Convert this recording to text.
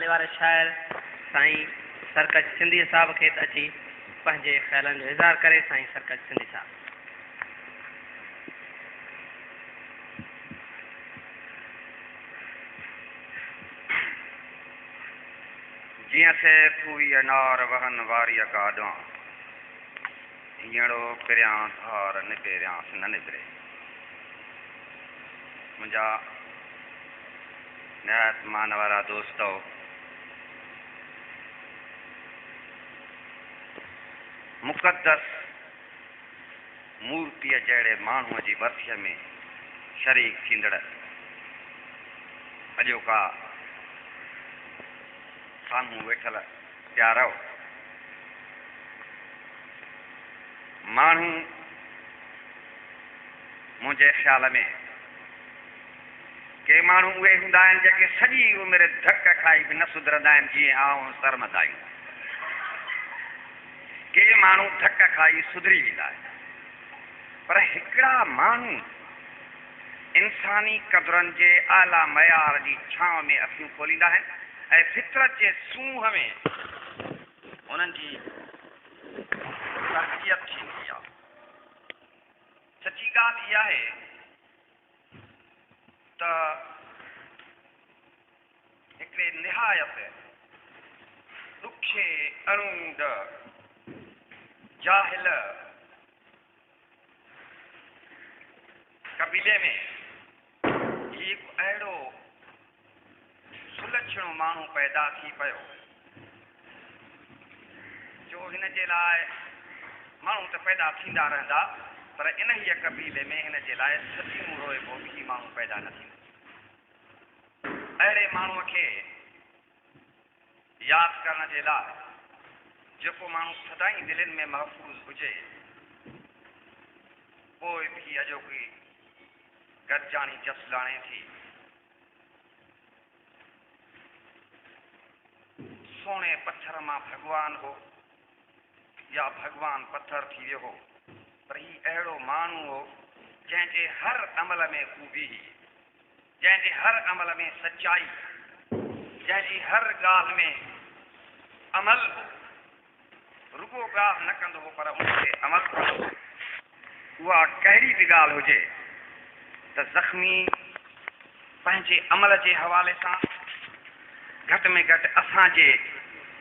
नाले वारे शाइर साईं सरकज सिंधी साहब खे अची पंहिंजे ख़्यालनि जो इज़हार करे। साईं सरकज सिंधी साहब। जियां से फूई अनार वहन वारी काडवां हींअड़ो पिरियां धार निबेरियांसि न निबरे। मुंहिंजा निहायत मान वारा दोस्तो, मुक़दस मूर्तीअ जहिड़े माण्हूअ जी बर्सीअ में शरीक थींदड़ अॼोका साम्हूं वेठल प्यारो माण्हू मुंहिंजे ख़्याल में के माण्हू उहे हूंदा आहिनि जेके सॼी उमिरि धक खाई बि न सुधरंदा आहिनि जीअं आऊं शर्मदायूं। के माण्हू धक खाई सुधरी वेंदा आहिनि, पर हिकिड़ा माण्हू इंसानी क़दुरनि जे आला मयार जी छांव में अखियूं खोलींदा आहिनि ऐं फितरत जे सूंह में उन्हनि जी तरबियत थींदी आहे। सची ॻाल्हि इहा आहे त हिकिड़े निहायत ॾुखे अणूंद जाहिल कबीले में हिकु अहिड़ो सुलक्षणो माण्हू पैदा थी पियो जो हिन जे लाइ माण्हू त पैदा थींदा रहंदा, पर इन ई कबीले में हिन जे लाइ सदियूं रोइबो बि माण्हू पैदा न थींदो। अहिड़े माण्हूअ खे यादि करण जे लाइ जेको माण्हू सदाईं दिलनि में महफ़ूज़ हुजे, पोइ बि अॼोकी गॾिजाणी जसलाणे थी सोने पत्थर मां भॻवान हो या भॻवान पत्थर थी वियो हो, पर ही अहिड़ो माण्हू हो जंहिंजे हर अमल में ख़ूबी, जंहिंजे हर अमल में सचाई, जंहिंजी हर ॻाल्हि में अमल हो। रुगो ॻाल्हि न कंदो हो पर उन ते अमल कंदो हो। उहा कहिड़ी बि ॻाल्हि हुजे त ज़ख़्मी पंहिंजे अमल जे हवाले सां घटि में घटि असांजे